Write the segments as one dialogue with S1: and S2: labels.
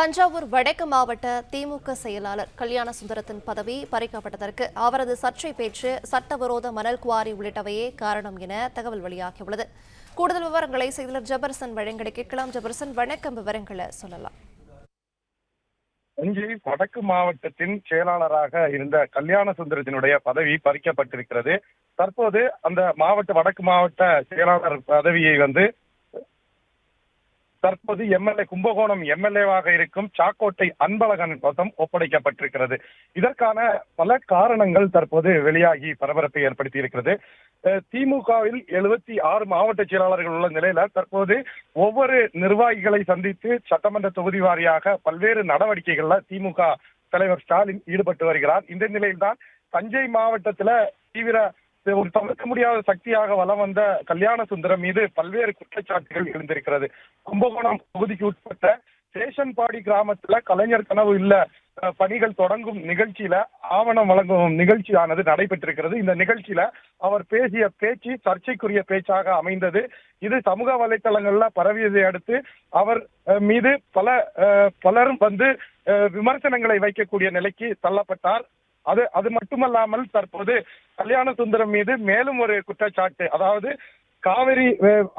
S1: தஞ்சாவூர் வடக்கு மாவட்ட திமுக செயலாளர் கல்யாண சுந்தரத்தின் பதவி பறிக்கப்பட்டதற்கு அவரது சர்ச்சை பேச்சு, சட்டவிரோத மணல் குவாரி உள்ளிட்டவையே காரணம் என தகவல் வெளியாகியுள்ளது. கூடுதல் விவரங்களை செய்தியாளர் ஜெபர்சன் வழங்க கேட்கலாம். ஜெபர்சன், வணக்கம். விவரங்களை சொல்லலாம்.
S2: தஞ்சை வடக்கு மாவட்டத்தின் செயலாளராக இருந்த கல்யாண சுந்தரத்தினுடைய பதவி பறிக்கப்பட்டிருக்கிறது. தற்போது அந்த வடக்கு மாவட்ட செயலாளர் பதவியை தற்போது கும்பகோணம் எம்எல்ஏவாக இருக்கும் சாக்கோட்டை அன்பழகன் வசம் ஒப்படைக்கப்பட்டிருக்கிறது. இதற்கான பல காரணங்கள் தற்போது வெளியாகி பரபரப்பை ஏற்படுத்தி இருக்கிறது. திமுகவில் 76 மாவட்ட செயலாளர்கள் உள்ள நிலையில தற்போது ஒவ்வொரு நிர்வாகிகளை சந்தித்து சட்டமன்ற தொகுதி வாரியாக பல்வேறு நடவடிக்கைகள்ல திமுக தலைவர் ஸ்டாலின் ஈடுபட்டு வருகிறார். இந்த நிலையில்தான் தஞ்சை மாவட்டத்துல ஒரு தவிர்க்க முடியாத சக்தியாக வலம் வந்த கல்யாண சுந்தரம் மீது பல்வேறு குற்றச்சாட்டுகள் எழுந்திருக்கிறது. கும்பகோணம் தொகுதிக்கு உட்பட்ட சேஷன்பாடி கிராமத்துல கலைஞர் கனவு இல்ல பணிகள் தொடங்கும் நிகழ்ச்சியில ஆவணம் வழங்கும் நிகழ்ச்சியானது நடைபெற்றிருக்கிறது. இந்த நிகழ்ச்சியில அவர் பேசிய பேச்சு சர்ச்சைக்குரிய பேச்சாக அமைந்தது. இது சமூக வலைதளங்கள்ல பரவியதை அடுத்து அவர் மீது பலரும் விமர்சனங்களை வைக்கக்கூடிய நிலைக்கு தள்ளப்பட்டார். அது மட்டுமல்லாமல் தற்போது கல்யாண சுந்தரம் மீது மேலும் ஒரு குற்றச்சாட்டு, அதாவது காவிரி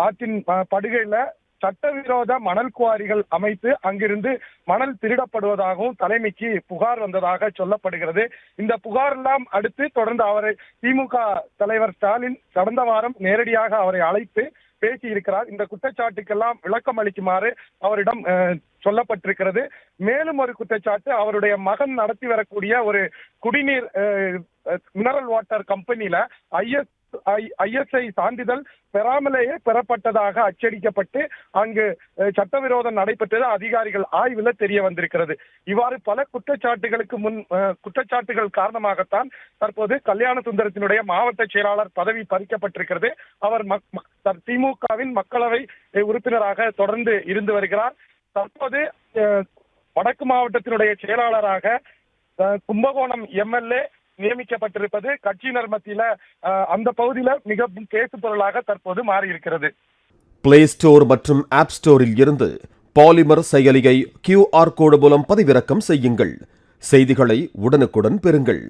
S2: ஆற்றின் படுகையில சட்டவிரோத மணல் குவாரிகள் அமைத்து அங்கிருந்து மணல் திருடப்படுவதாகவும் தலைமைக்கு புகார் வந்ததாக சொல்லப்படுகிறது. இந்த புகார் எல்லாம் அடுத்து தொடர்ந்து அவரை திமுக தலைவர் ஸ்டாலின் கடந்த வாரம் நேரடியாக அவரை அழைத்து பேசியிருக்கிறார். இந்த குற்றச்சாட்டுக்கெல்லாம் விளக்கம் அளிக்குமாறு அவரிடம் சொல்லப்பட்டிருக்கிறது. மேலும் ஒரு குற்றச்சாட்டு, அவருடைய மகன் நடத்தி வரக்கூடிய ஒரு குடிநீர் மினரல் வாட்டர் கம்பெனியில ISI சான்றிதழ் பெறாமலேயே பெறப்பட்டதாக அச்சடிக்கப்பட்டு அங்கு சட்டவிரோதம் நடைபெற்றது அதிகாரிகள் ஆய்வுல தெரிய வந்திருக்கிறது. இவ்வாறு பல குற்றச்சாட்டுகள் காரணமாகத்தான் தற்போது கல்யாண சுந்தரத்தினுடைய மாவட்ட செயலாளர் பதவி பறிக்கப்பட்டிருக்கிறது. அவர் திமுகவின் மக்களவை உறுப்பினராக தொடர்ந்து இருந்து வருகிறார். தற்போது வடக்கு மாவட்டத்தினுடைய செயலாளராக கும்பகோணம் எம்எல்ஏ நியமிக்கப்பட்டிருப்பது கட்சியினர் மத்தியில அந்த பகுதியில மிகவும் பேசு பொருளாக தற்போது மாறி இருக்கிறது.
S3: பிளே ஸ்டோர் மற்றும் ஆப் ஸ்டோரில் இருந்து பாலிமர் செயலியை QR கோடு மூலம் பதிவிறக்கம் செய்யுங்கள். செய்திகளை உடனுக்குடன் பெறுங்கள்.